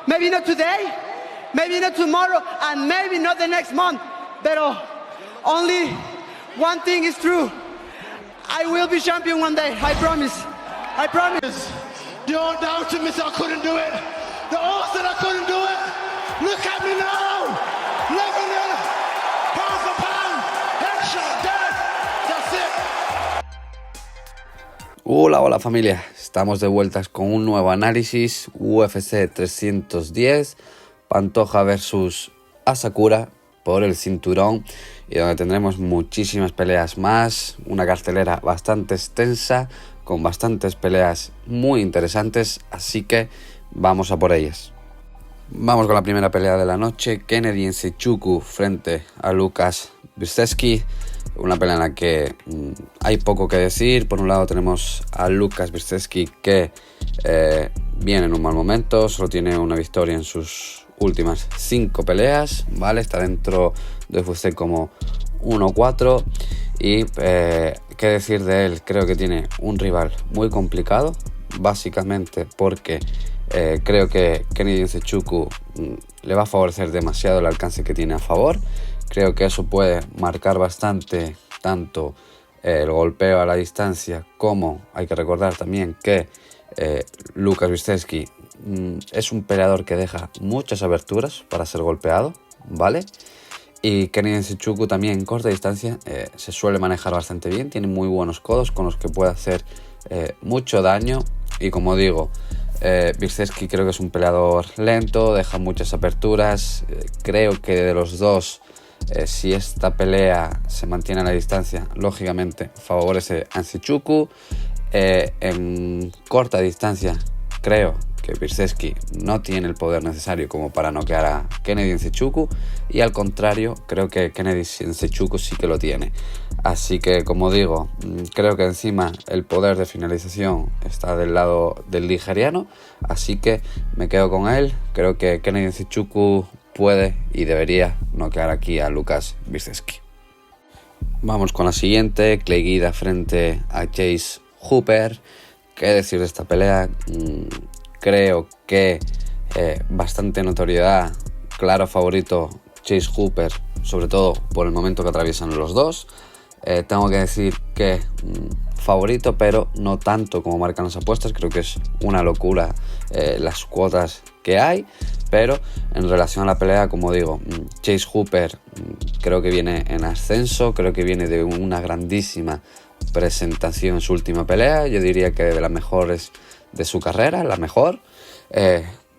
Maybe not today, maybe not tomorrow, and maybe not the next month. But only one thing is true. I will be champion one day. I promise. I promise. The old doubted me said I couldn't do it. The old said I couldn't do it. Look at me now. Lebanon, pound for pound, headshot, dead. That's it. Hola familia, estamos de vueltas con un nuevo análisis UFC 310, Pantoja versus Asakura por el cinturón, y donde tendremos muchísimas peleas más, una cartelera bastante extensa con bastantes peleas muy interesantes, así que vamos a por ellas. Vamos con la primera pelea de la noche, Kennedy Nzechukwu frente a Lukasz Brzeski. Una pelea en la que hay poco que decir. Por un lado tenemos a Lukasz Brzeski, que viene en un mal momento, solo tiene una victoria en sus últimas 5 peleas, ¿vale? Está dentro de UFC como 1-4 y qué decir de él, creo que tiene un rival muy complicado, básicamente porque creo que Kennedy Nzechukwu le va a favorecer demasiado el alcance que tiene a favor. Creo que eso puede marcar bastante tanto el golpeo a la distancia, como hay que recordar también que Lukasz Brzeski es un peleador que deja muchas aberturas para ser golpeado, ¿vale? Y Kennedy Nzechukwu también en corta distancia se suele manejar bastante bien, tiene muy buenos codos con los que puede hacer mucho daño. Y como digo, Brzeski creo que es un peleador lento, deja muchas aperturas. Creo que de los dos, si esta pelea se mantiene a la distancia, lógicamente favorece a Nzechukwu. En corta distancia creo que Brzeski no tiene el poder necesario como para noquear a Kennedy Nzechukwu, y al contrario creo que Kennedy Nzechukwu sí que lo tiene. Así que, como digo, creo que encima el poder de finalización está del lado del nigeriano, así que me quedo con él. Creo que Kennedy Nzechukwu puede y debería noquear aquí a Lukasz Brzeski. Vamos con la siguiente, Clay Guida frente a Chase Hooper. ¿Qué decir de esta pelea? Creo que bastante notoriedad, claro favorito Chase Hooper, sobre todo por el momento que atraviesan los dos. Tengo que decir que favorito, pero no tanto como marcan las apuestas. Creo que es una locura las cuotas que hay, pero en relación a la pelea, como digo, Chase Hooper creo que viene en ascenso, creo que viene de una grandísima presentación en su última pelea. Yo diría que de las mejores de su carrera, la mejor,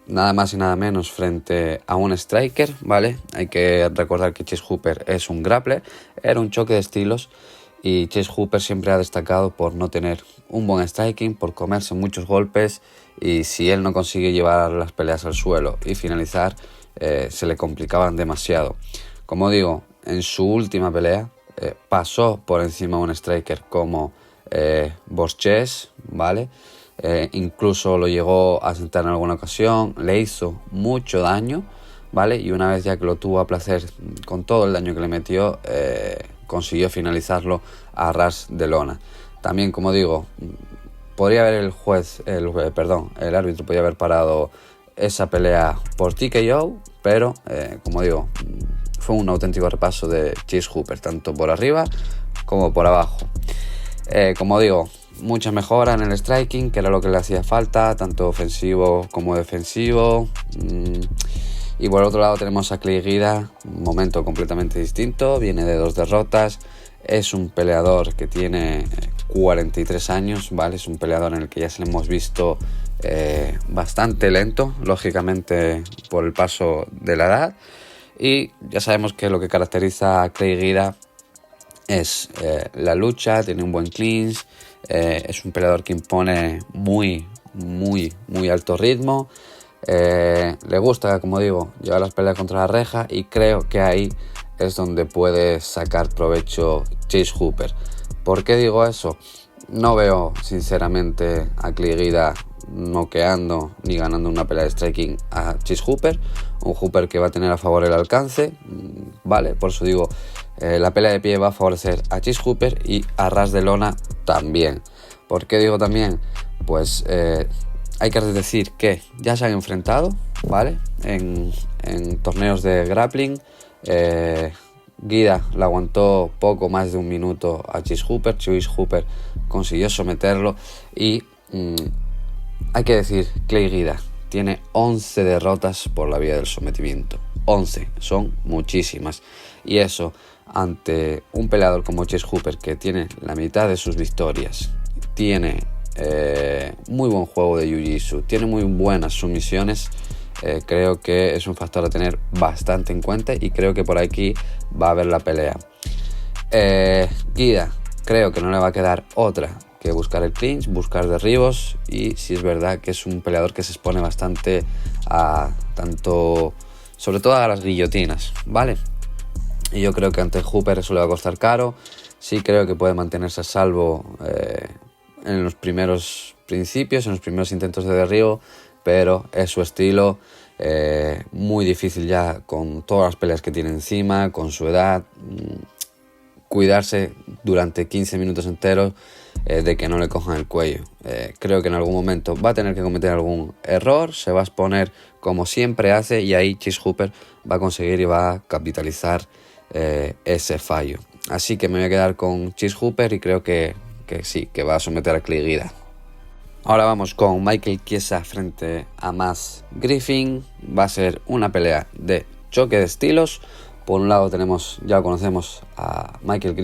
nada más y nada menos frente a un striker, ¿vale? Hay que recordar que Chase Hooper es un grappler, era un choque de estilos, y Chase Hooper siempre ha destacado por no tener un buen striking, por comerse muchos golpes, y si él no consigue llevar las peleas al suelo y finalizar, se le complicaban demasiado. Como digo, en su última pelea pasó por encima de un striker como Borges, ¿vale? Incluso lo llegó a sentar en alguna ocasión, le hizo mucho daño, ¿vale? Y una vez ya que lo tuvo a placer con todo el daño que le metió, consiguió finalizarlo a ras de lona. También, como digo, podría haber el árbitro podría haber parado esa pelea por TKO, pero como digo, fue un auténtico repaso de Chase Hooper, tanto por arriba como por abajo. Como digo, mucha mejora en el striking, que era lo que le hacía falta, tanto ofensivo como defensivo. Y por otro lado tenemos a Clay Guida, un momento completamente distinto, viene de 2 derrotas, es un peleador que tiene 43 años, ¿vale? Es un peleador en el que ya se le hemos visto bastante lento, lógicamente por el paso de la edad, y ya sabemos que lo que caracteriza a Clay Guida es la lucha, tiene un buen clinch, es un peleador que impone muy alto ritmo. Le gusta, como digo, llevar las peleas contra la reja, y creo que ahí es donde puede sacar provecho Chase Hooper. ¿Por qué digo eso? No veo sinceramente a Clay Guida noqueando ni ganando una pelea de striking a Chase Hooper, un Hooper que va a tener a favor el alcance, vale, por eso digo, la pelea de pie va a favorecer a Chase Hooper, y a ras de lona también. ¿Por qué digo también? Pues hay que decir que ya se han enfrentado, ¿vale? En torneos de grappling. Guida le aguantó poco más de un minuto a Chase Hooper. Chase Hooper consiguió someterlo y hay que decir, Clay Guida tiene 11 derrotas por la vía del sometimiento. 11, son muchísimas. Y eso, ante un peleador como Chase Hooper, que tiene la mitad de sus victorias, tiene muy buen juego de Jiu-Jitsu, tiene muy buenas sumisiones, creo que es un factor a tener bastante en cuenta y creo que por aquí va a haber la pelea. Guida, creo que no le va a quedar otra que buscar el clinch, buscar derribos, y sí es verdad que es un peleador que se expone bastante a tanto, sobre todo a las guillotinas, ¿vale? Y yo creo que ante Hooper eso le va a costar caro. Sí creo que puede mantenerse a salvo en los primeros principios, en los primeros intentos de derribo, pero es su estilo, muy difícil ya con todas las peleas que tiene encima, con su edad, cuidarse durante 15 minutos enteros de que no le cojan el cuello. Creo que en algún momento va a tener que cometer algún error, se va a exponer como siempre hace, y ahí Chase Hooper va a conseguir y va a capitalizar ese fallo. Así que me voy a quedar con Chase Hooper y creo que sí, que va a someter a Clay Guida. Ahora vamos con Michael Chiesa frente a Max Griffin. Va a ser una pelea de choque de estilos. Por un lado ya conocemos a Michael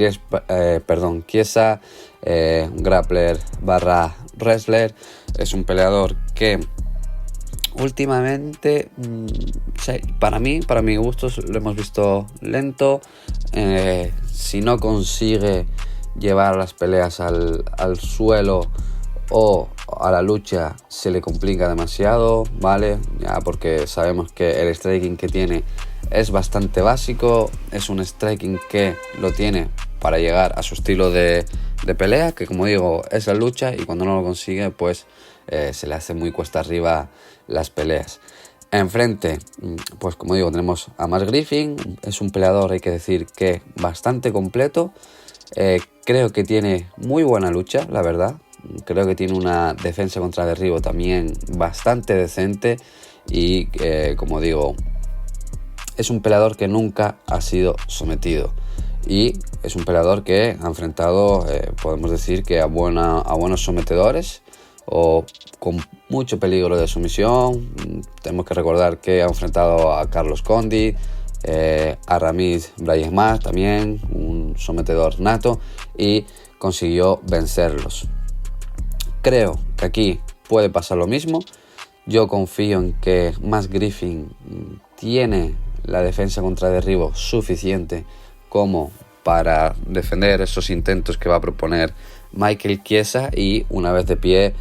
Chiesa, un grappler barra wrestler. Es un peleador que últimamente, para mi gusto, lo hemos visto lento. Si no consigue llevar las peleas al suelo o a la lucha, se le complica demasiado, ¿vale? Ya, porque sabemos que el striking que tiene es bastante básico. Es un striking que lo tiene para llegar a su estilo de pelea, que como digo es la lucha, y cuando no lo consigue pues se le hace muy cuesta arriba las peleas. Enfrente, pues como digo, tenemos a Max Griffin. Es un peleador, hay que decir, que bastante completo. Creo que tiene muy buena lucha, la verdad. Creo que tiene una defensa contra derribo también bastante decente, y como digo, es un peleador que nunca ha sido sometido, y es un peleador que ha enfrentado, podemos decir que a buenos sometedores o con mucho peligro de sumisión. Tenemos que recordar que ha enfrentado a Carlos Condit, a Ramiz Brahimaj, también un sometedor nato, y consiguió vencerlos. Creo que aquí puede pasar lo mismo. Yo confío en que Max Griffin tiene la defensa contra derribo suficiente como para defender esos intentos que va a proponer Michael Chiesa, y una vez de pie,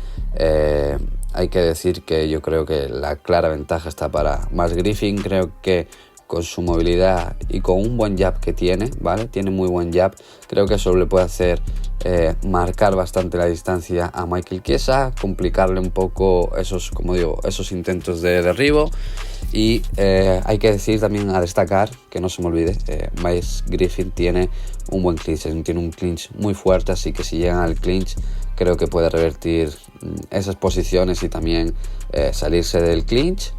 hay que decir que yo creo que la clara ventaja está para Max Griffin. Creo que con su movilidad y con un buen jab que tiene, ¿vale? Tiene muy buen jab. Creo que eso le puede hacer marcar bastante la distancia a Michael Chiesa, complicarle un poco esos intentos de derribo. Y hay que decir también, a destacar, que no se me olvide, Max Griffin tiene un buen clinch, tiene un clinch muy fuerte, así que si llegan al clinch creo que puede revertir esas posiciones y también salirse del clinch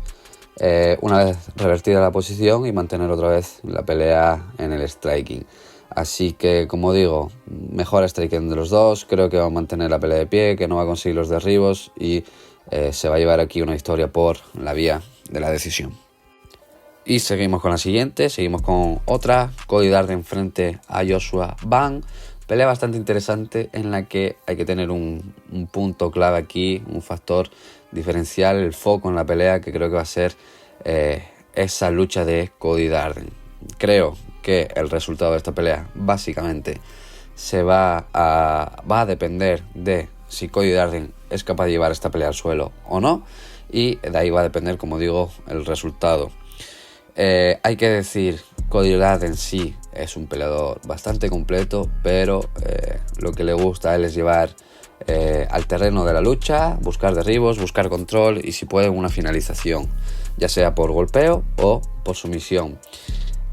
una vez revertida la posición y mantener otra vez la pelea en el striking. Así que, como digo, mejor striking de los dos. Creo que va a mantener la pelea de pie, que no va a conseguir los derribos, y se va a llevar aquí una victoria por la vía de la decisión. Y seguimos con la siguiente, seguimos con otra, Cody Darden frente a Joshua Ban. Pelea bastante interesante en la que hay que tener un punto clave aquí, un factor diferencial, el foco en la pelea, que creo que va a ser esa lucha de Cody Darden. Creo que el resultado de esta pelea básicamente va a depender de si Cody Darden es capaz de llevar esta pelea al suelo o no, y de ahí va a depender, como digo, el resultado. Hay que decir, Cody Darden sí es un peleador bastante completo, pero lo que le gusta a él es llevar al terreno de la lucha, buscar derribos, buscar control y, si puede, una finalización, ya sea por golpeo o por sumisión.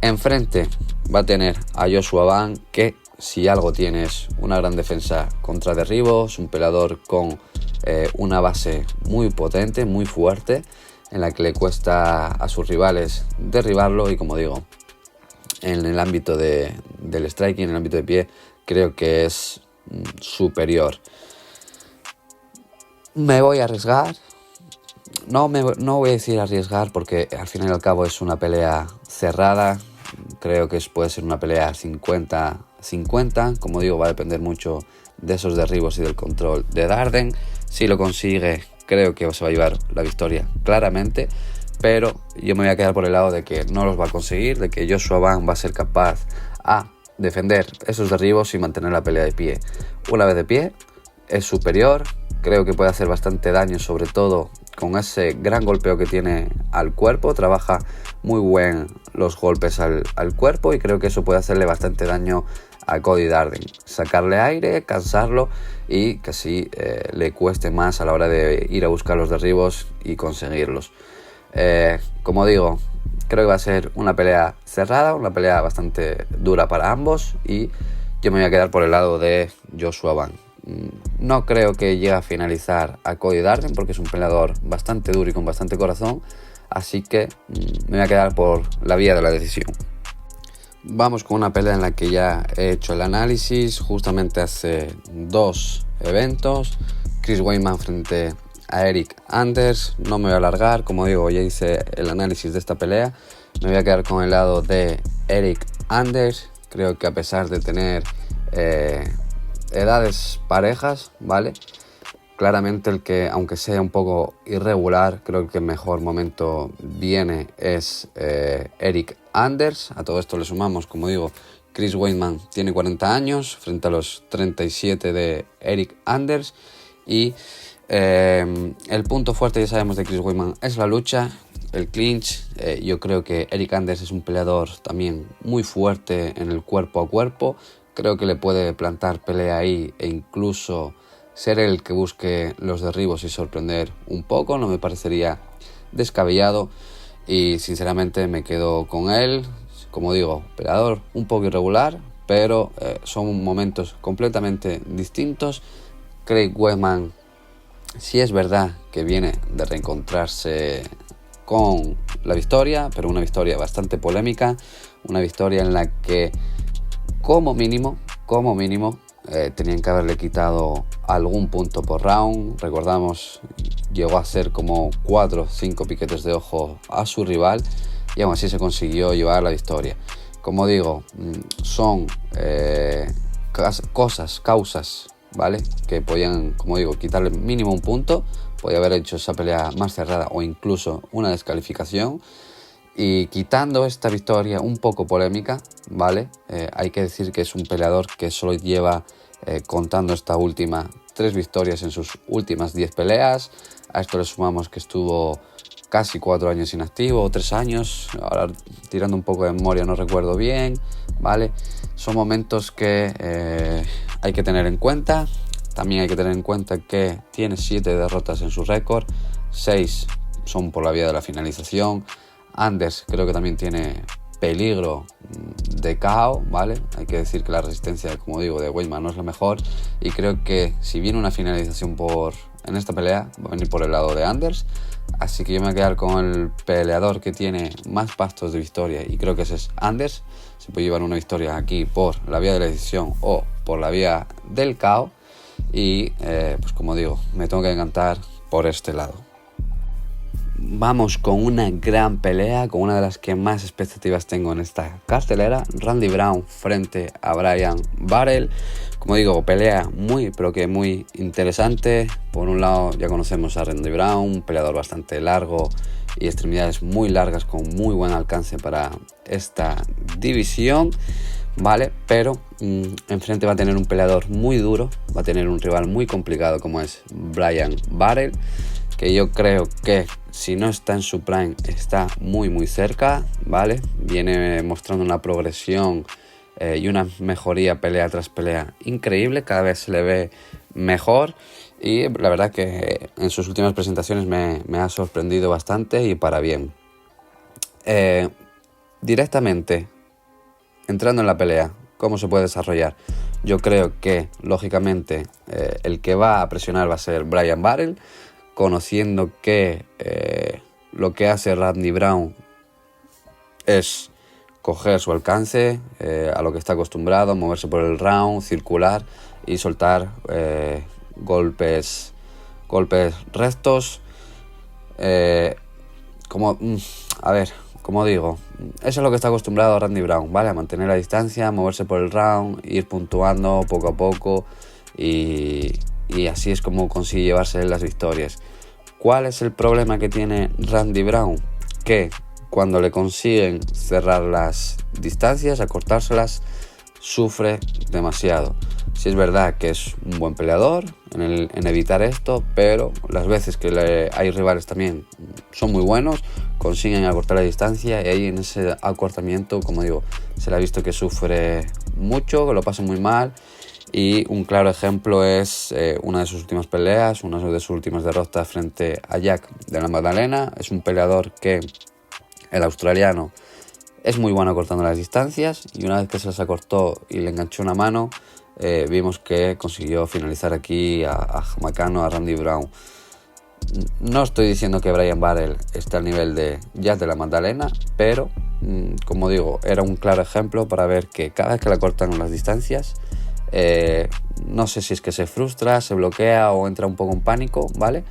Enfrente va a tener a Joshua Ban, que si algo tiene es una gran defensa contra derribos, un peleador con una base muy potente, muy fuerte, en la que le cuesta a sus rivales derribarlo, y como digo, en el ámbito del striking, en el ámbito de pie, creo que es superior. Me voy a arriesgar. No voy a decir arriesgar, porque al fin y al cabo es una pelea cerrada. Creo que puede ser una pelea 50-50. Como digo, va a depender mucho de esos derribos y del control de Darden. Si lo consigue, creo que se va a llevar la victoria claramente. Pero yo me voy a quedar por el lado de que no los va a conseguir, de que Joshua Ban va a ser capaz a defender esos derribos y mantener la pelea de pie. Una vez de pie, es superior. Creo que puede hacer bastante daño, sobre todo con ese gran golpeo que tiene al cuerpo. Trabaja muy bien los golpes al cuerpo, y creo que eso puede hacerle bastante daño a Cody Darden. Sacarle aire, cansarlo, y que así le cueste más a la hora de ir a buscar los derribos y conseguirlos. Como digo, creo que va a ser una pelea cerrada, una pelea bastante dura para ambos, y yo me voy a quedar por el lado de Joshua Ban. No creo que llegue a finalizar a Cody Darden, porque es un peleador bastante duro y con bastante corazón, así que me voy a quedar por la vía de la decisión. Vamos con una pelea en la que ya he hecho el análisis justamente hace 2 eventos. Chris Weidman frente a Eryk Anders. No me voy a alargar, como digo, ya hice el análisis de esta pelea. Me voy a quedar con el lado de Eryk Anders. Creo que a pesar de tener edades parejas, ¿vale? Claramente el que, aunque sea un poco irregular, creo que el mejor momento viene es Eryk Anders. A todo esto le sumamos, como digo, Chris Weidman tiene 40 años frente a los 37 de Eryk Anders, y el punto fuerte, ya sabemos, de Chris Weidman es la lucha, el clinch. Yo creo que Eryk Anders es un peleador también muy fuerte en el cuerpo a cuerpo. Creo que le puede plantar pelea ahí e incluso ser el que busque los derribos y sorprender un poco. No me parecería descabellado, y sinceramente me quedo con él. Como digo, peleador un poco irregular, pero son momentos completamente distintos. Craig Weidman, sí es verdad que viene de reencontrarse con la victoria, pero una victoria bastante polémica, una victoria en la que como mínimo tenían que haberle quitado algún punto por round. Recordamos, llegó a hacer como 4 o 5 piquetes de ojo a su rival, y aún así se consiguió llevar la victoria. Como digo, son causas, ¿vale? Que podían, como digo, quitarle mínimo un punto. Podía haber hecho esa pelea más cerrada o incluso una descalificación. Y quitando esta victoria un poco polémica, ¿vale? Hay que decir que es un peleador que solo lleva, contando esta última, 3 victorias en sus últimas 10 peleas. A esto le sumamos que estuvo casi 4 años inactivo, o 3 años, ahora tirando un poco de memoria no recuerdo bien, ¿vale? Son momentos que hay que tener en cuenta. También hay que tener en cuenta que tiene 7 derrotas en su récord, 6 son por la vía de la finalización. Anders creo que también tiene peligro de KO, ¿vale? Hay que decir que la resistencia, como digo, de Weidman no es la mejor, y creo que si viene una finalización en esta pelea, va a venir por el lado de Anders. Así que yo me voy a quedar con el peleador que tiene más pastos de victoria, y creo que ese es Anders. Se puede llevar una victoria aquí por la vía de la decisión o por la vía del KO, y pues como digo, me tengo que encantar por este lado. Vamos con una gran pelea, con una de las que más expectativas tengo en esta cartelera. Randy Brown frente a Bryan Battle. Como digo, pelea muy, pero que muy interesante. Por un lado ya conocemos a Randy Brown, un peleador bastante largo y extremidades muy largas con muy buen alcance para esta división, ¿vale? Pero enfrente va a tener un peleador muy duro, va a tener un rival muy complicado como es Bryan Battle, que yo creo que si no está en su prime, está muy cerca, ¿vale? Viene mostrando una progresión y una mejoría pelea tras pelea increíble, cada vez se le ve mejor, y la verdad que en sus últimas presentaciones me ha sorprendido bastante, y para bien. Directamente, entrando en la pelea, cómo se puede desarrollar. Yo creo que, lógicamente, el que va a presionar va a ser Bryan Battle, conociendo que lo que hace Randy Brown es coger su alcance, a lo que está acostumbrado, moverse por el round, circular y soltar golpes rectos. Como digo, eso es lo que está acostumbrado Randy Brown, ¿vale? A mantener la distancia, moverse por el round, ir puntuando poco a poco y así es como consigue llevarse las victorias. ¿Cuál es el problema que tiene Randy Brown? Que cuando le consiguen cerrar las distancias, acortárselas, sufre demasiado. Sí es verdad que es un buen peleador en evitar esto, pero las veces que hay rivales también son muy buenos, consiguen acortar la distancia y ahí en ese acortamiento, como digo, se le ha visto que sufre mucho, que lo pasa muy mal. Y un claro ejemplo es una de sus últimas peleas, una de sus últimas derrotas frente a Jack de la Magdalena. Es un peleador que, el australiano, es muy bueno acortando las distancias y una vez que se las acortó y le enganchó una mano, vimos que consiguió finalizar aquí a Jamaicano, a Randy Brown. No estoy diciendo que Bryan Battle esté al nivel de Jack de la Magdalena, pero como digo, era un claro ejemplo para ver que cada vez que le cortan las distancias, no sé si es que se frustra, se bloquea o entra un poco en pánico, ¿vale?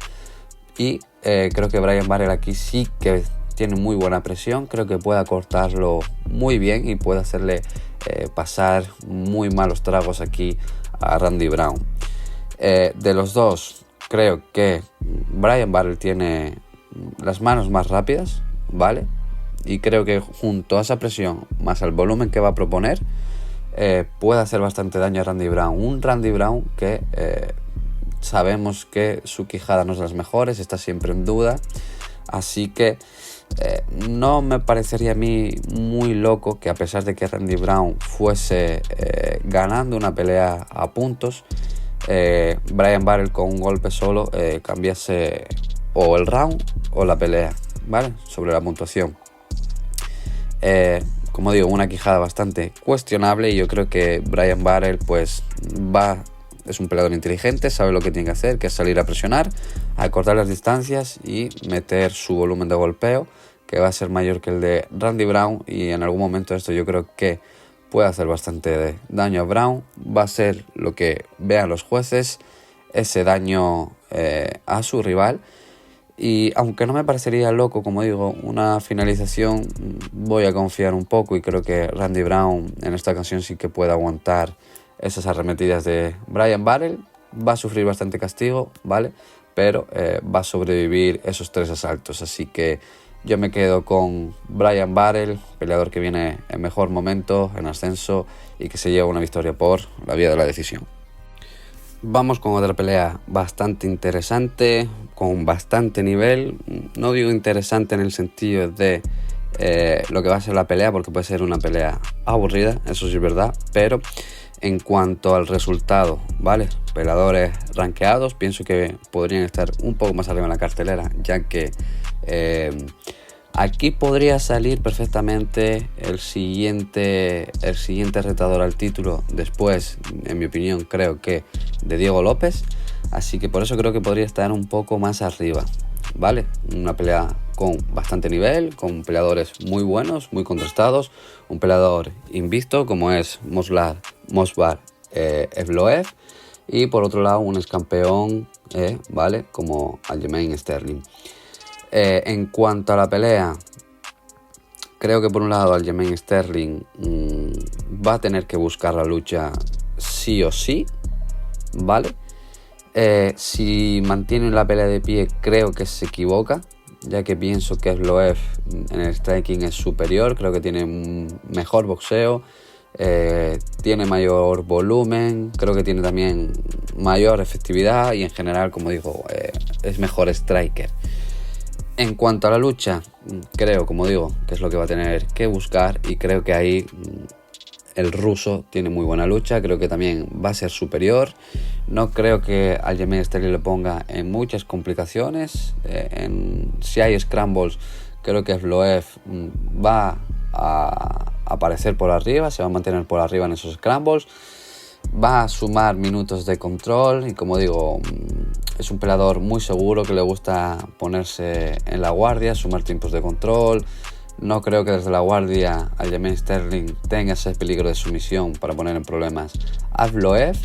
Y creo que Bryan Battle aquí sí que tiene muy buena presión, creo que puede acortarlo muy bien y puede hacerle pasar muy malos tragos aquí a Randy Brown. De los dos, creo que Bryan Battle tiene las manos más rápidas, ¿vale? Y creo que junto a esa presión, más al volumen que va a proponer, puede hacer bastante daño a Randy Brown. Un Randy Brown que sabemos que su quijada no es de las mejores, está siempre en duda. Así que no me parecería a mí muy loco que, a pesar de que Randy Brown fuese ganando una pelea a puntos, Bryan Battle con un golpe solo cambiase o el round o la pelea, ¿vale? Sobre la puntuación. Como digo, una quijada bastante cuestionable y yo creo que Bryan Battle pues es un peleador inteligente, sabe lo que tiene que hacer, que es salir a presionar, a cortar las distancias y meter su volumen de golpeo, que va a ser mayor que el de Randy Brown, y en algún momento esto yo creo que puede hacer bastante daño a Brown. Va a ser lo que vean los jueces, ese daño a su rival. Y aunque no me parecería loco, como digo, una finalización, voy a confiar un poco y creo que Randy Brown en esta ocasión sí que puede aguantar esas arremetidas de Bryan Battle. Va a sufrir bastante castigo, ¿vale? Pero va a sobrevivir esos 3 asaltos. Así que yo me quedo con Bryan Battle, peleador que viene en mejor momento, en ascenso y que se lleva una victoria por la vía de la decisión. Vamos con otra pelea bastante interesante, con bastante nivel. No digo interesante en el sentido de lo que va a ser la pelea, porque puede ser una pelea aburrida, eso sí es verdad, pero en cuanto al resultado, ¿vale? Peleadores rankeados, pienso que podrían estar un poco más arriba en la cartelera, ya que aquí podría salir perfectamente el siguiente retador al título después, en mi opinión, creo que de Diego López. Así que por eso creo que podría estar un poco más arriba, ¿vale? Una pelea con bastante nivel, con peleadores muy buenos, muy contrastados. Un peleador invicto como es Movsar Evloev. Y por otro lado un ex campeón, ¿vale? Como Aljamain Sterling. En cuanto a la pelea, creo que por un lado Aljamain Sterling va a tener que buscar la lucha sí o sí, ¿vale? Si mantiene la pelea de pie, creo que se equivoca, ya que pienso que Evloev en el striking es superior, creo que tiene un mejor boxeo, tiene mayor volumen, creo que tiene también mayor efectividad y en general, como digo, es mejor striker. En cuanto a la lucha, creo, como digo, que es lo que va a tener que buscar, y creo que ahí el ruso tiene muy buena lucha, creo que también va a ser superior. No creo que Aljamain Sterling le ponga en muchas complicaciones. Si hay scrambles, creo que Evloev va a aparecer por arriba, se va a mantener por arriba en esos scrambles, va a sumar minutos de control y, como digo, es un peleador muy seguro que le gusta ponerse en la guardia, sumar tiempos de control. No creo que desde la guardia Aljamain Sterling tenga ese peligro de sumisión para poner en problemas a Evloev.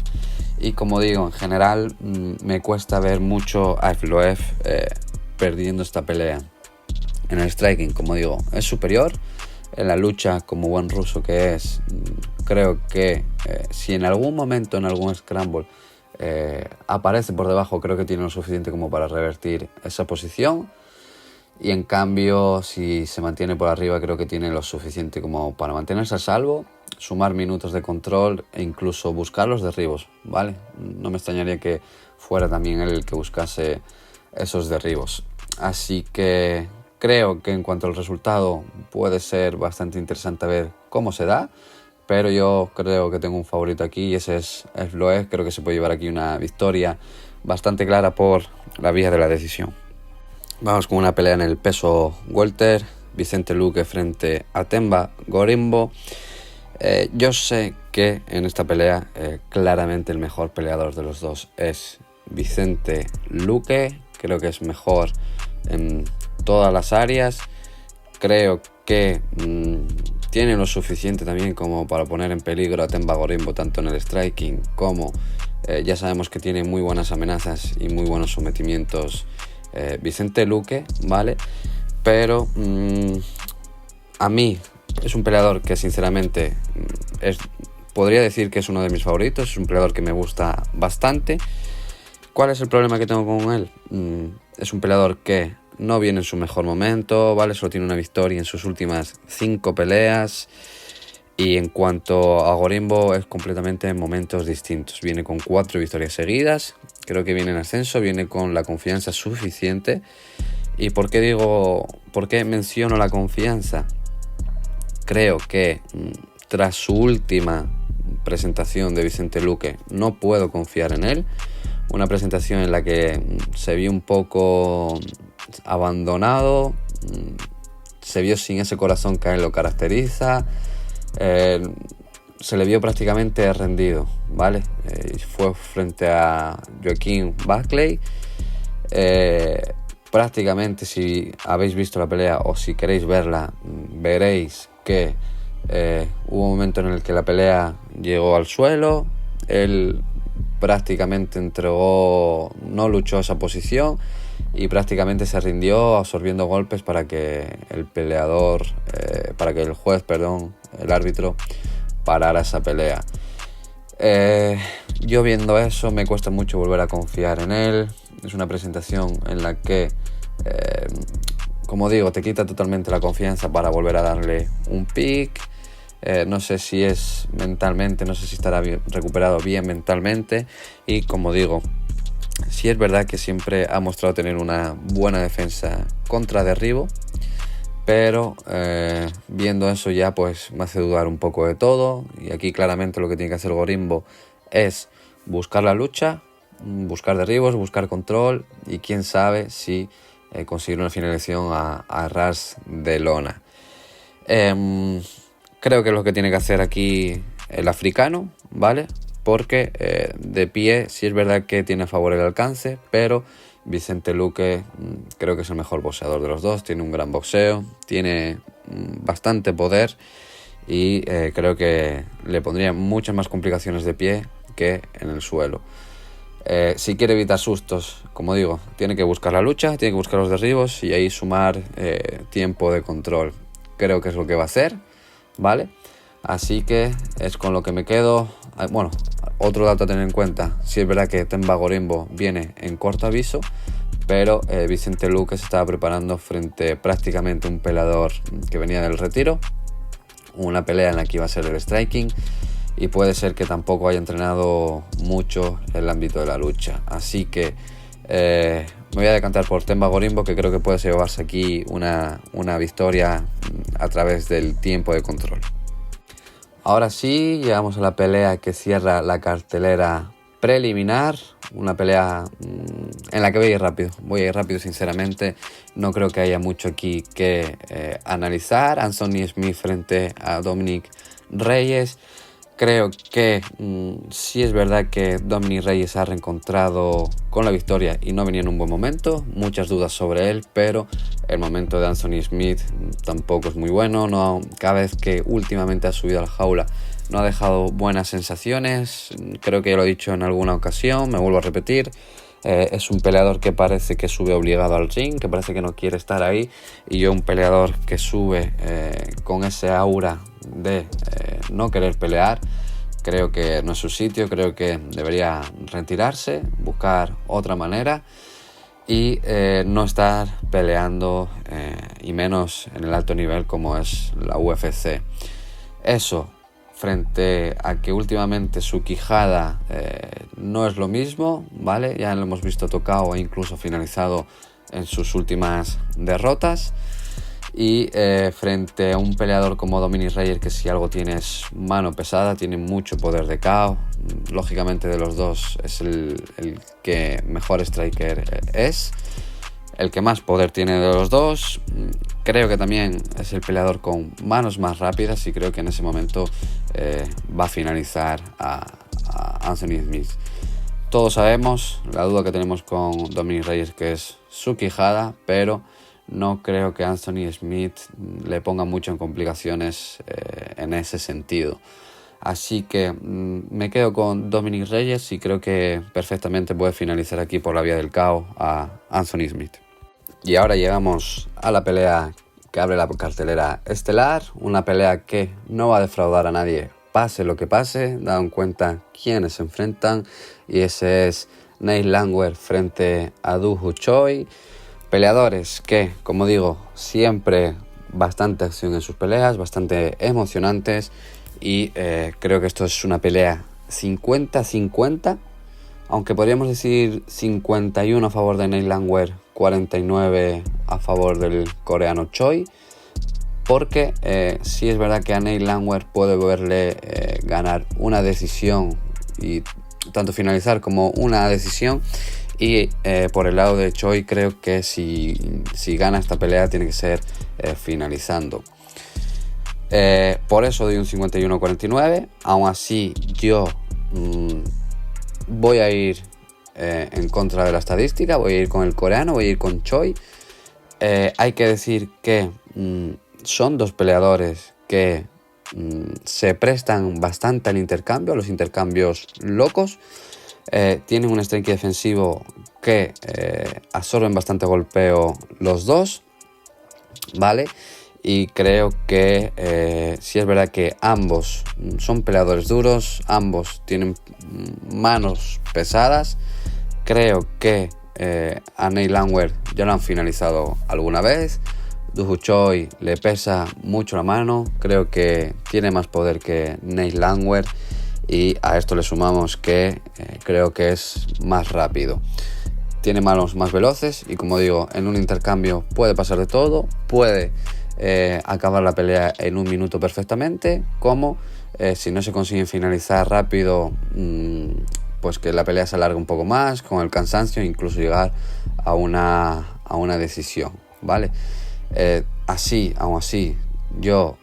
Y, como digo, en general me cuesta ver mucho a Evloev perdiendo esta pelea. En el striking, como digo, es superior. En la lucha, como buen ruso que es, creo que si en algún momento, en algún scramble, aparece por debajo, creo que tiene lo suficiente como para revertir esa posición. Y en cambio, si se mantiene por arriba, creo que tiene lo suficiente como para mantenerse a salvo, sumar minutos de control e incluso buscar los derribos, ¿vale? No me extrañaría que fuera también él el que buscase esos derribos. Así que creo que en cuanto al resultado puede ser bastante interesante ver cómo se da, pero yo creo que tengo un favorito aquí y ese es Evloev. Creo que se puede llevar aquí una victoria bastante clara por la vía de la decisión. Vamos con una pelea en el peso welter, Vicente Luque frente a Themba Gorimbo. Yo sé que en esta pelea claramente el mejor peleador de los dos es Vicente Luque. Creo que es mejor en todas las áreas. Creo que tiene lo suficiente también como para poner en peligro a Themba Gorimbo, tanto en el striking como ya sabemos que tiene muy buenas amenazas y muy buenos sometimientos Vicente Luque, ¿vale? Pero a mí es un peleador que sinceramente podría decir que es uno de mis favoritos. Es un peleador que me gusta bastante. ¿Cuál es el problema que tengo con él? Es un peleador que no viene en su mejor momento, ¿vale? Solo tiene una victoria en sus últimas 5 peleas. Y en cuanto a Gorimbo, es completamente en momentos distintos. Viene con 4 victorias seguidas. Creo que viene en ascenso, viene con la confianza suficiente. ¿Y por qué menciono la confianza? Creo que tras su última presentación de Vicente Luque no puedo confiar en él. Una presentación en la que se vio un poco abandonado, se vio sin ese corazón que a él lo caracteriza. Se le vio prácticamente rendido, ¿vale? Fue frente a Joaquín Buckley. Prácticamente, si habéis visto la pelea o si queréis verla, veréis que hubo un momento en el que la pelea llegó al suelo. Él prácticamente entregó, no luchó esa posición y prácticamente se rindió absorbiendo golpes para que el el árbitro parara esa pelea. Yo viendo eso me cuesta mucho volver a confiar en él. Es una presentación en la que, como digo, te quita totalmente la confianza para volver a darle un pick. No sé si es mentalmente, no sé si estará recuperado bien mentalmente. Y como digo, sí es verdad que siempre ha mostrado tener una buena defensa contra derribo, pero viendo eso ya pues me hace dudar un poco de todo. Y aquí claramente lo que tiene que hacer Gorimbo es buscar la lucha, buscar derribos, buscar control y quién sabe si conseguir una finalización a ras de lona. Creo que es lo que tiene que hacer aquí el africano, ¿vale? Porque de pie sí es verdad que tiene a favor el alcance, pero Vicente Luque creo que es el mejor boxeador de los dos. Tiene un gran boxeo, tiene bastante poder y creo que le pondría muchas más complicaciones de pie que en el suelo. Si quiere evitar sustos, como digo, tiene que buscar la lucha, tiene que buscar los derribos y ahí sumar tiempo de control. Creo que es lo que va a hacer, ¿vale? Así que es con lo que me quedo. Bueno, otro dato a tener en cuenta: sí es verdad que Themba Gorimbo viene en corto aviso, pero Vicente Luque se estaba preparando frente prácticamente a un peleador que venía del retiro, una pelea en la que iba a ser el striking, y puede ser que tampoco haya entrenado mucho en el ámbito de la lucha. Así que me voy a decantar por Themba Gorimbo, que creo que puede llevarse aquí una victoria a través del tiempo de control. Ahora sí, llegamos a la pelea que cierra la cartelera preliminar. una pelea en la que voy a ir rápido sinceramente. No creo que haya mucho aquí que analizar. Anthony Smith frente a Dominic Reyes. Creo que sí es verdad que Dominic Reyes ha reencontrado con la victoria y no venía en un buen momento. Muchas dudas sobre él, pero el momento de Anthony Smith tampoco es muy bueno. No, cada vez que últimamente ha subido a la jaula no ha dejado buenas sensaciones. Creo que ya lo he dicho en alguna ocasión, me vuelvo a repetir. Es un peleador que parece que sube obligado al ring, que parece que no quiere estar ahí. Y yo, un peleador que sube con ese aura de no querer pelear, creo que no es su sitio. Creo que debería retirarse, buscar otra manera y no estar peleando, y menos en el alto nivel como es la UFC. Eso, frente a que últimamente su quijada no es lo mismo, ¿vale? Ya lo hemos visto tocado e incluso finalizado en sus últimas derrotas. Y frente a un peleador como Dominic Reyes, que si algo tiene es mano pesada, tiene mucho poder de KO. Lógicamente de los dos es el que mejor striker es, el que más poder tiene de los dos. Creo que también es el peleador con manos más rápidas y creo que en ese momento va a finalizar a Anthony Smith. Todos sabemos la duda que tenemos con Dominic Reyes, que es su quijada, pero no creo que Anthony Smith le ponga mucho en complicaciones en ese sentido. Así que me quedo con Dominic Reyes y creo que perfectamente puede finalizar aquí por la vía del KO a Anthony Smith. Y ahora llegamos a la pelea que abre la cartelera estelar. Una pelea que no va a defraudar a nadie, pase lo que pase, dado en cuenta quiénes se enfrentan. Y ese es Nate Landwehr frente a Doo Ho Choi. Peleadores que, como digo, siempre bastante acción en sus peleas, bastante emocionantes. Y creo que esto es una pelea 50-50. Aunque podríamos decir 51 a favor de Nate Landwehr, 49 a favor del coreano Choi. Porque sí es verdad que a Nate Landwehr puede verle ganar una decisión y tanto finalizar como una decisión. Y por el lado de Choi creo que si gana esta pelea tiene que ser finalizando. Por eso doy un 51-49. Aún así yo voy a ir en contra de la estadística. Voy a ir con el coreano, voy a ir con Choi. Hay que decir que son dos peleadores que se prestan bastante al intercambio, a los intercambios locos. Tienen un strike defensivo que absorben bastante golpeo los dos, ¿vale? Y creo que sí es verdad que ambos son peleadores duros, ambos tienen manos pesadas. Creo que a Nate Landwehr ya lo han finalizado alguna vez. Doo Ho Choi le pesa mucho la mano, creo que tiene más poder que Nate Landwehr. Y a esto le sumamos que creo que es más rápido. Tiene manos más veloces y, como digo, en un intercambio puede pasar de todo. Puede acabar la pelea en un minuto perfectamente, como si no se consiguen finalizar rápido, pues que la pelea se alargue un poco más con el cansancio e incluso llegar a una decisión, ¿vale? Aún así, yo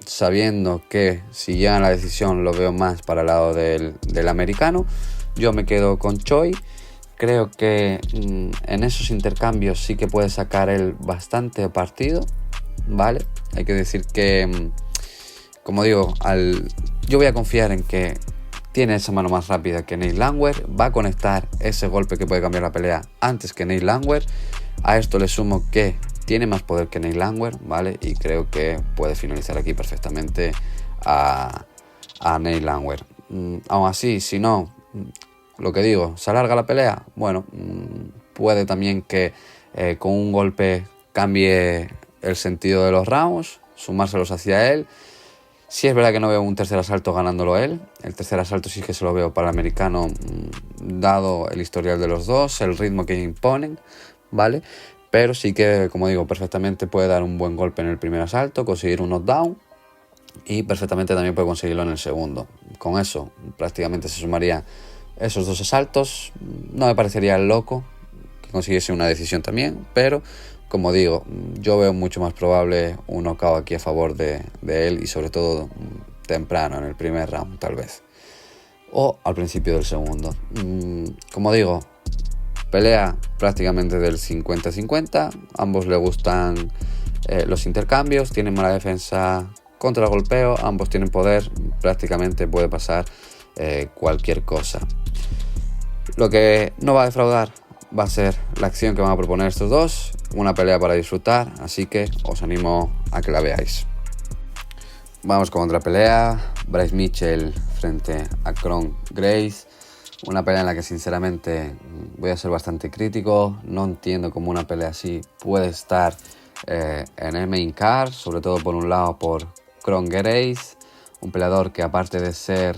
sabiendo que si llega a la decisión lo veo más para el lado del americano, yo me quedo con Choi. Creo que en esos intercambios sí que puede sacar él bastante partido, ¿vale? Hay que decir que, como digo, yo voy a confiar en que tiene esa mano más rápida que Nate Landwehr, va a conectar ese golpe que puede cambiar la pelea antes que Nate Landwehr. A esto le sumo que tiene más poder que Nate Landwehr, ¿vale? Y creo que puede finalizar aquí perfectamente a Nate Landwehr. Aún así, si no, lo que digo, ¿se alarga la pelea? Bueno, puede también que con un golpe cambie el sentido de los rounds, sumárselos hacia él. Sí es verdad que no veo un tercer asalto ganándolo él. El tercer asalto sí que se lo veo para el americano, dado el historial de los dos, el ritmo que imponen, ¿vale? Pero sí que, como digo, perfectamente puede dar un buen golpe en el primer asalto, conseguir un knockdown y perfectamente también puede conseguirlo en el segundo. Con eso prácticamente se sumaría esos dos asaltos. No me parecería loco que consiguiese una decisión también, pero como digo, yo veo mucho más probable un knockout aquí a favor de él, y sobre todo temprano, en el primer round tal vez, o al principio del segundo. Como digo, pelea prácticamente del 50-50, ambos le gustan los intercambios, tienen mala defensa contra el golpeo, ambos tienen poder, prácticamente puede pasar cualquier cosa. Lo que no va a defraudar va a ser la acción que van a proponer estos dos, una pelea para disfrutar, así que os animo a que la veáis. Vamos con otra pelea, Bryce Mitchell frente a Kron Grace, una pelea en la que sinceramente voy a ser bastante crítico. No entiendo cómo una pelea así puede estar en el main card, sobre todo por un lado por Kron Grace, un peleador que aparte de ser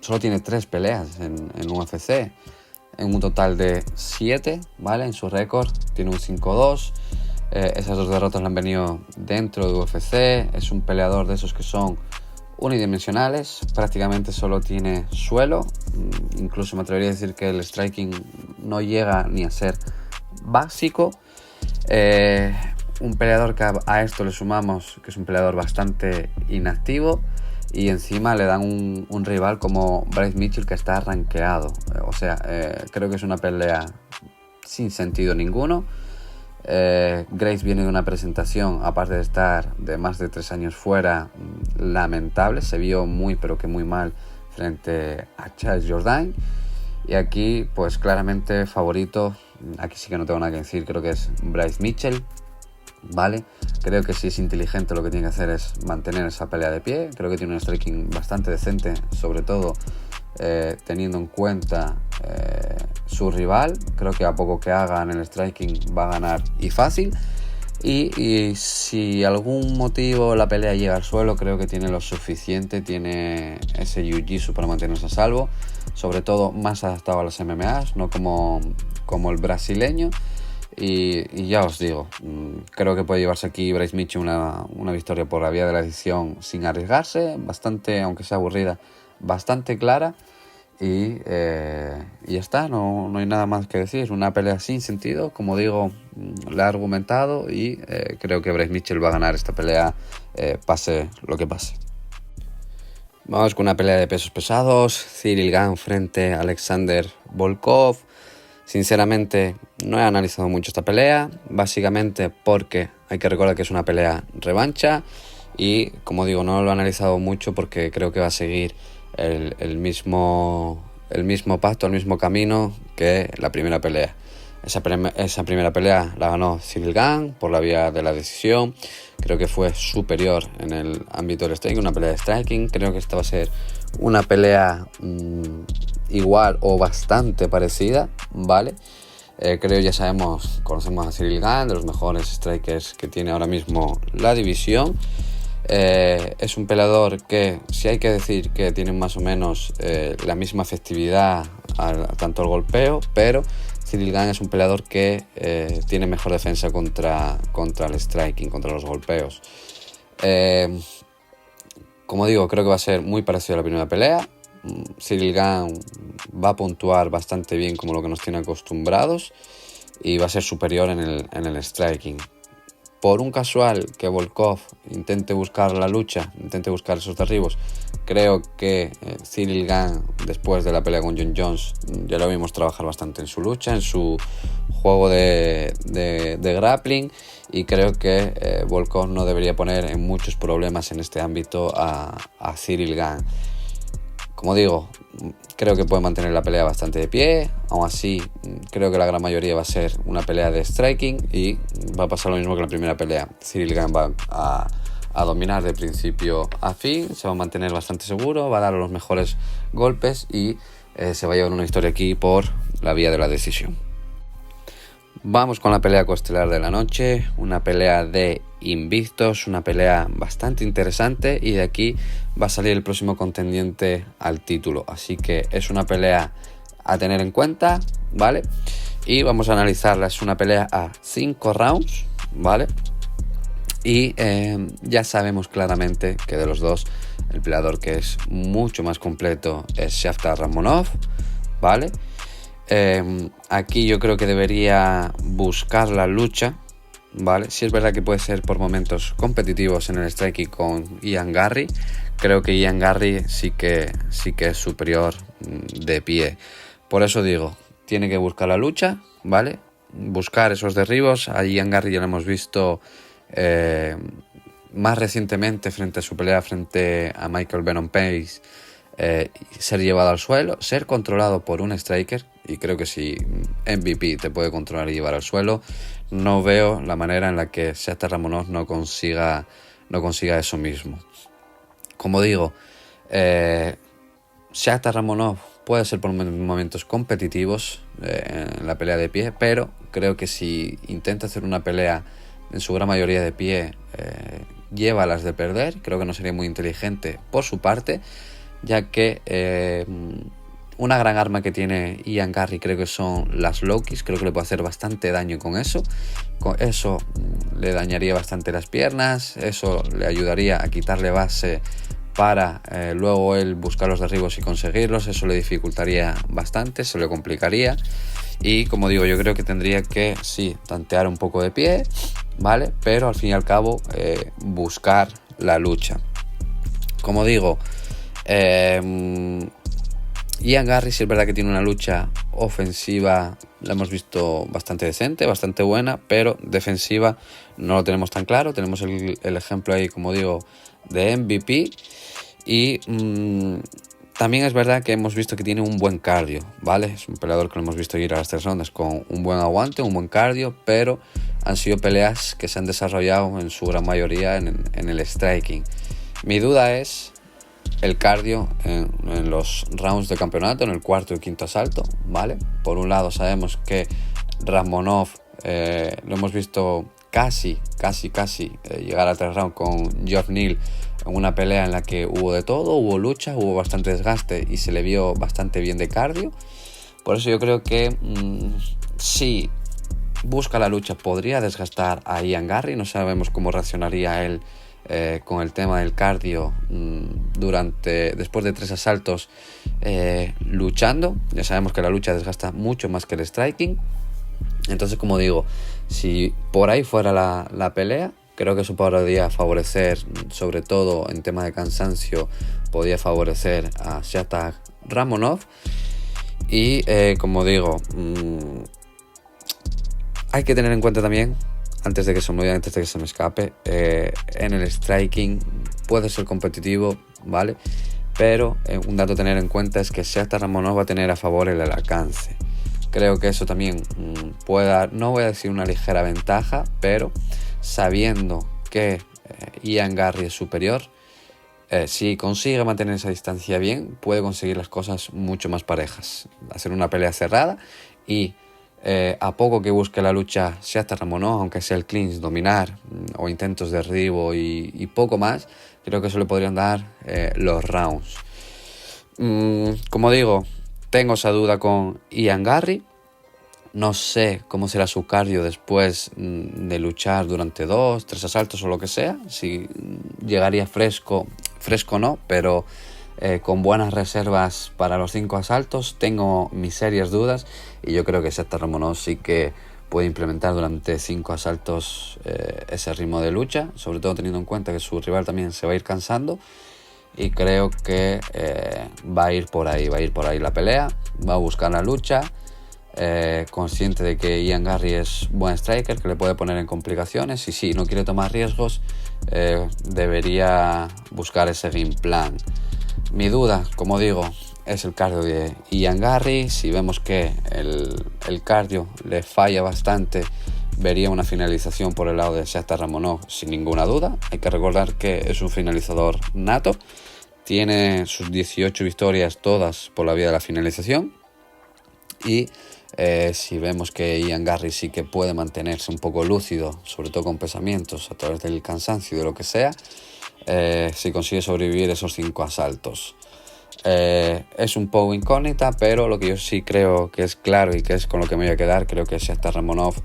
solo tiene 3 peleas en UFC, en un total de 7, ¿vale? En su récord tiene un 5-2. Esas 2 derrotas le han venido dentro de UFC. Es un peleador de esos que son unidimensionales, prácticamente solo tiene suelo. Incluso me atrevería a decir que el striking no llega ni a ser básico. Un peleador que a esto le sumamos que es un peleador bastante inactivo, y encima le dan un rival como Bryce Mitchell, que está rankeado. O sea, creo que es una pelea sin sentido ninguno. Grace viene de una presentación, aparte de estar de más de 3 años fuera, lamentable. Se vio muy pero que muy mal frente a Charles Jourdain, y aquí pues claramente favorito, aquí sí que no tengo nada que decir, creo que es Bryce Mitchell, ¿vale? Creo que si es inteligente lo que tiene que hacer es mantener esa pelea de pie. Creo que tiene un striking bastante decente, sobre todo teniendo en cuenta su rival. Creo que a poco que haga en el striking va a ganar y fácil. Y si algún motivo la pelea llega al suelo, creo que tiene lo suficiente, tiene ese jiu-jitsu para mantenerse a salvo, sobre todo más adaptado a las MMAs, no como el brasileño. Y ya os digo, creo que puede llevarse aquí Bryce Mitchell una victoria por la vía de la decisión sin arriesgarse, bastante, aunque sea aburrida, bastante clara. Y ya está, no hay nada más que decir. Es una pelea sin sentido, como digo, la he argumentado, y creo que Bryce Mitchell va a ganar esta pelea, pase lo que pase. Vamos con una pelea de pesos pesados, Ciryl Gane frente a Alexander Volkov. Sinceramente no he analizado mucho esta pelea, básicamente porque hay que recordar que es una pelea revancha, y como digo, no lo he analizado mucho porque creo que va a seguir el mismo pacto, el mismo camino que la primera pelea. Esa primera pelea la ganó Ciryl Gane por la vía de la decisión. Creo que fue superior en el ámbito del striking, una pelea de striking. Creo que esta va a ser una pelea igual o bastante parecida, ¿vale? Creo, ya sabemos, conocemos a Ciryl Gane, de los mejores strikers que tiene ahora mismo la división. Es un peleador que, si hay que decir que tiene más o menos la misma efectividad tanto al golpeo, pero Ciryl Gane es un peleador que tiene mejor defensa contra el striking, contra los golpeos. Como digo, creo que va a ser muy parecido a la primera pelea. Ciryl Gane va a puntuar bastante bien, como lo que nos tiene acostumbrados, y va a ser superior en el striking. Por un casual que Volkov intente buscar la lucha, intente buscar esos derribos, creo que Ciryl Gane, después de la pelea con Jon Jones, ya lo vimos trabajar bastante en su lucha, en su juego de grappling, y creo que Volkov no debería poner en muchos problemas en este ámbito a Ciryl Gane. Como digo, creo que puede mantener la pelea bastante de pie. Aún así, creo que la gran mayoría va a ser una pelea de striking, y va a pasar lo mismo que la primera pelea. Ciryl Gane va a dominar de principio a fin, se va a mantener bastante seguro, va a dar los mejores golpes, y se va a llevar una historia aquí por la vía de la decisión. Vamos con la pelea coestelar de la noche, una pelea de invictos, una pelea bastante interesante, y de aquí va a salir el próximo contendiente al título, así que es una pelea a tener en cuenta, ¿vale? Y vamos a analizarla, es una pelea a 5 rounds, ¿vale? Y ya sabemos claramente que de los dos, el peleador que es mucho más completo es Shakhtar Ramonov, ¿vale? Aquí yo creo que debería buscar la lucha, ¿vale? Sí es verdad que puede ser por momentos competitivos en el striking con Ian Garry. Creo que Ian Garry sí que es superior de pie. Por eso digo, tiene que buscar la lucha, ¿vale? Buscar esos derribos. A Ian Garry ya lo hemos visto más recientemente frente a su pelea frente a Michael Venom Pace, ser llevado al suelo, ser controlado por un striker. Y creo que si MVP te puede controlar y llevar al suelo, no veo la manera en la que Shakhtar Ramonov no consiga eso mismo. Como digo, Shakhtar Ramonov puede ser por momentos competitivos en la pelea de pie, pero creo que si intenta hacer una pelea en su gran mayoría de pie, lleva las de perder. Creo que no sería muy inteligente por su parte, ya que una gran arma que tiene Ian Garry creo que son las low kicks. Creo que le puede hacer bastante daño con eso. Con eso le dañaría bastante las piernas. Eso le ayudaría a quitarle base para luego él buscar los derribos y conseguirlos. Eso le dificultaría bastante, se le complicaría. Y como digo, yo creo que tendría que, sí, tantear un poco de pie, ¿vale? Pero al fin y al cabo buscar la lucha. Como digo, Ian Garry sí es verdad que tiene una lucha ofensiva, la hemos visto bastante decente, bastante buena, pero defensiva no lo tenemos tan claro. Tenemos el ejemplo ahí, como digo, de MVP. Y también es verdad que hemos visto que tiene un buen cardio, ¿vale? Es un peleador que lo hemos visto ir a las 3 rondas con un buen aguante, un buen cardio, pero han sido peleas que se han desarrollado en su gran mayoría en el striking. Mi duda es el cardio en los rounds de campeonato, en el cuarto y quinto asalto, ¿vale? Por un lado sabemos que Ramonov lo hemos visto casi llegar a 3 rounds con Geoff Neal en una pelea en la que hubo de todo, hubo lucha, hubo bastante desgaste y se le vio bastante bien de cardio. Por eso yo creo que si busca la lucha podría desgastar a Ian Garry. No sabemos cómo reaccionaría él con el tema del cardio después de 3 asaltos luchando. Ya sabemos que la lucha desgasta mucho más que el striking. Entonces, como digo, si por ahí fuera la pelea, creo que eso podría favorecer, sobre todo en tema de cansancio, podría favorecer a Shakhtar Ramonov. Y como digo, hay que tener en cuenta también, antes de que se me escape, en el striking puede ser competitivo, ¿vale? Pero un dato a tener en cuenta es que Shakhtar Ramonov va a tener a favor el alcance. Creo que eso también puede dar, no voy a decir una ligera ventaja, pero sabiendo que Ian Garry es superior, si consigue mantener esa distancia bien, puede conseguir las cosas mucho más parejas. Hacer una pelea cerrada y a poco que busque la lucha Shakhtar Ramonov, aunque sea el clinch, dominar o intentos de derribo y poco más, creo que eso le podrían dar los rounds. Como digo, tengo esa duda con Ian Garry. No sé cómo será su cardio después de luchar durante 2, 3 asaltos o lo que sea. Si llegaría fresco no, pero con buenas reservas para los 5 asaltos. Tengo mis serias dudas y yo creo que Shakhtar Ramonov sí que puede implementar durante 5 asaltos ese ritmo de lucha, sobre todo teniendo en cuenta que su rival también se va a ir cansando. Y creo que va a ir por ahí la pelea, va a buscar la lucha, consciente de que Ian Garry es buen striker, que le puede poner en complicaciones, y si no quiere tomar riesgos, debería buscar ese game plan. Mi duda, como digo, es el cardio de Ian Garry. Si vemos que el cardio le falla bastante, vería una finalización por el lado de Shakhtar Ramonov sin ninguna duda. Hay que recordar que es un finalizador nato. Tiene sus 18 victorias todas por la vía de la finalización. Y si vemos que Ian Garry sí que puede mantenerse un poco lúcido, sobre todo con pesamientos a través del cansancio y de lo que sea, si consigue sobrevivir esos 5 asaltos. Es un poco incógnita, pero lo que yo sí creo que es claro y que es con lo que me voy a quedar, creo que Shakhtar Ramonov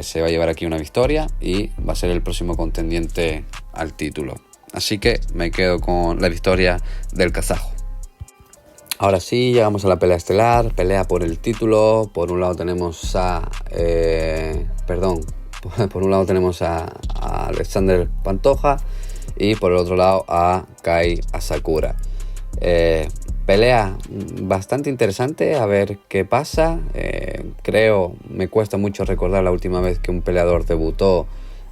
se va a llevar aquí una victoria y va a ser el próximo contendiente al título. Así que me quedo con la victoria del kazajo. Ahora sí, llegamos a la pelea estelar, pelea por el título. Por un lado tenemos a Alexander Pantoja y por el otro lado a Kai Asakura. Pelea bastante interesante, a ver qué pasa. Me cuesta mucho recordar la última vez que un peleador debutó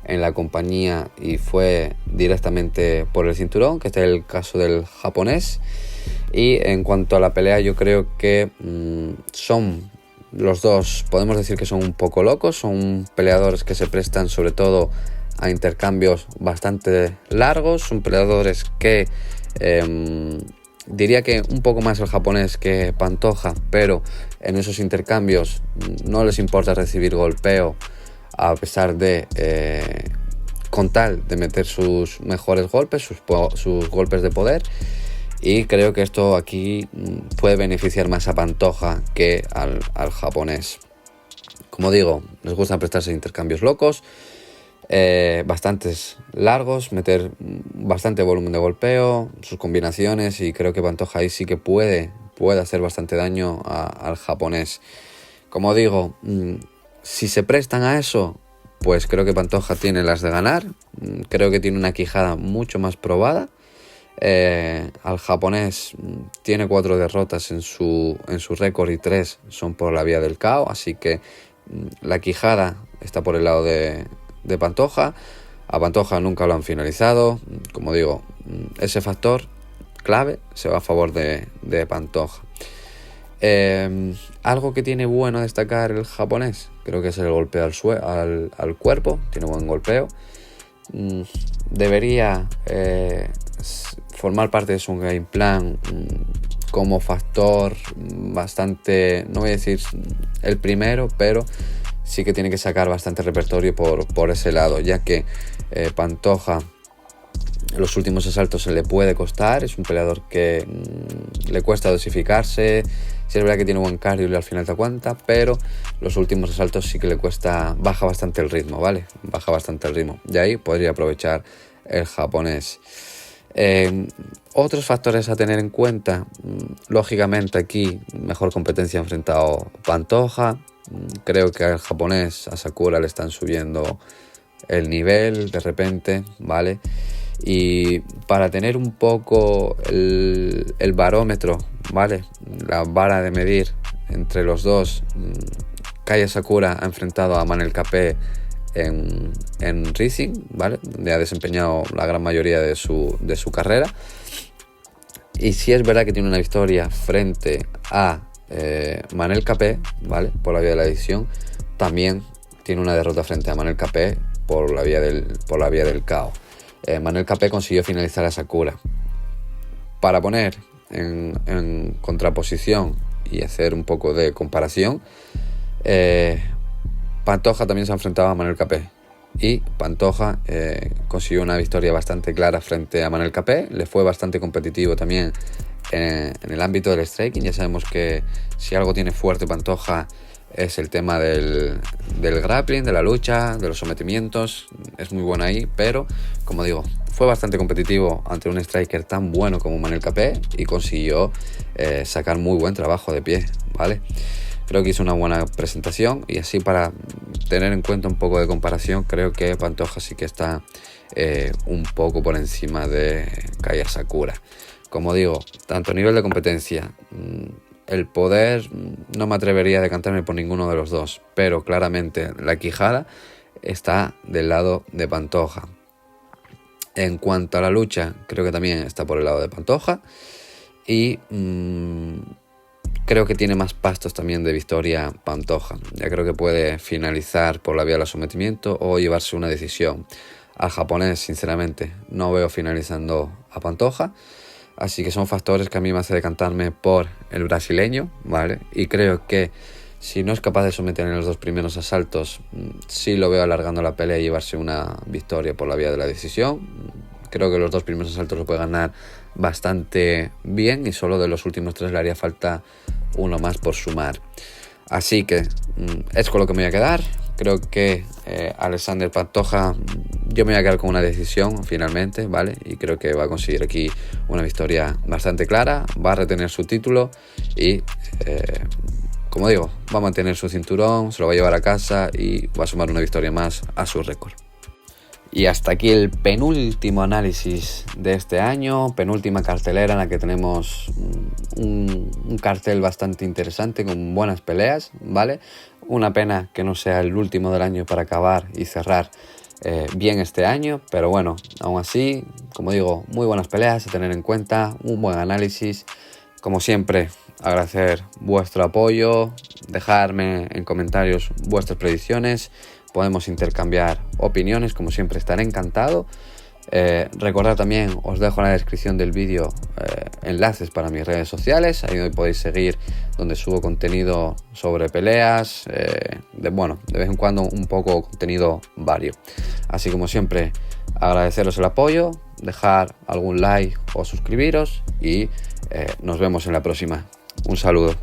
en la compañía y fue directamente por el cinturón, que este es el caso del japonés. Y en cuanto a la pelea, yo creo que son los dos, podemos decir que son un poco locos, son peleadores que se prestan sobre todo a intercambios bastante largos, son peleadores que diría que un poco más el japonés que Pantoja, pero en esos intercambios no les importa recibir golpeo a pesar de con tal de meter sus mejores golpes, sus golpes de poder. Y creo que esto aquí puede beneficiar más a Pantoja que al japonés. Como digo, les gusta prestarse intercambios locos, bastantes largos, meter bastante volumen de golpeo, sus combinaciones, y creo que Pantoja ahí sí que puede hacer bastante daño al japonés. Como digo, si se prestan a eso, pues creo que Pantoja tiene las de ganar. Creo que tiene una quijada mucho más probada. Al japonés tiene 4 derrotas en su récord y 3 son por la vía del KO, así que la quijada está por el lado de Pantoja. A Pantoja nunca lo han finalizado. Como digo, ese factor clave se va a favor de Pantoja. Algo que tiene bueno a destacar el japonés, creo que es el golpeo al cuerpo. Tiene buen golpeo. Debería formar parte de su game plan como factor bastante, no voy a decir el primero, pero sí que tiene que sacar bastante repertorio por ese lado, ya que Pantoja los últimos asaltos se le puede costar. Es un peleador que le cuesta dosificarse. Sí es verdad que tiene buen cardio y al final te aguanta, pero los últimos asaltos sí que le cuesta, baja bastante el ritmo, ¿vale? Baja bastante el ritmo. Y ahí podría aprovechar el japonés. Otros factores a tener en cuenta, lógicamente aquí mejor competencia enfrentado Pantoja. Creo que al japonés, a Sakura, le están subiendo el nivel de repente, ¿vale? Y para tener un poco el barómetro, ¿vale? La vara de medir entre los dos, Kai Asakura ha enfrentado a Manel Capé en Rising, ¿vale? Donde ha desempeñado la gran mayoría de su carrera. Y sí es verdad que tiene una victoria frente a Manel Capé, ¿vale? Por la vía de la decisión. También tiene una derrota frente a Manel Capé por la vía del KO. Manel Capé consiguió finalizar a Sakura. Para poner en contraposición y hacer un poco de comparación, Pantoja también se ha enfrentado a Manel Capé y Pantoja consiguió una victoria bastante clara frente a Manel Capé. Le fue bastante competitivo también en el ámbito del striking. Ya sabemos que si algo tiene fuerte Pantoja es el tema del grappling, de la lucha, de los sometimientos. Es muy bueno ahí, pero como digo, fue bastante competitivo ante un striker tan bueno como Manel Capé y consiguió sacar muy buen trabajo de pie, ¿vale? Creo que hizo una buena presentación y así, para tener en cuenta un poco de comparación, creo que Pantoja sí que está un poco por encima de Kai Asakura. Como digo, tanto a nivel de competencia, el poder, no me atrevería a decantarme por ninguno de los dos, pero claramente la quijada está del lado de Pantoja. En cuanto a la lucha, creo que también está por el lado de Pantoja y creo que tiene más pastos también de victoria Pantoja. Ya creo que puede finalizar por la vía del sometimiento o llevarse una decisión. Al japonés, sinceramente, no veo finalizando a Pantoja. Así que son factores que a mí me hace decantarme por el brasileño, ¿vale? Y creo que si no es capaz de someter en los 2 primeros asaltos, sí lo veo alargando la pelea y llevarse una victoria por la vía de la decisión. Creo que los 2 primeros asaltos lo puede ganar bastante bien y solo de los últimos 3 le haría falta uno más por sumar. Así que es con lo que me voy a quedar, creo que Alexander Pantoja, yo me voy a quedar con una decisión finalmente, ¿vale? Y creo que va a conseguir aquí una victoria bastante clara, va a retener su título y, como digo, va a mantener su cinturón, se lo va a llevar a casa y va a sumar una victoria más a su récord. Y hasta aquí el penúltimo análisis de este año, penúltima cartelera en la que tenemos un cartel bastante interesante con buenas peleas, ¿vale? Una pena que no sea el último del año para acabar y cerrar bien este año, pero bueno, aún así, como digo, muy buenas peleas a tener en cuenta, un buen análisis. Como siempre, agradecer vuestro apoyo, dejarme en comentarios vuestras predicciones. Podemos intercambiar opiniones, como siempre estaré encantado. Recordad también, os dejo en la descripción del vídeo enlaces para mis redes sociales, ahí donde podéis seguir, donde subo contenido sobre peleas, de vez en cuando un poco contenido vario. Así como siempre, agradeceros el apoyo, dejar algún like o suscribiros y nos vemos en la próxima. Un saludo.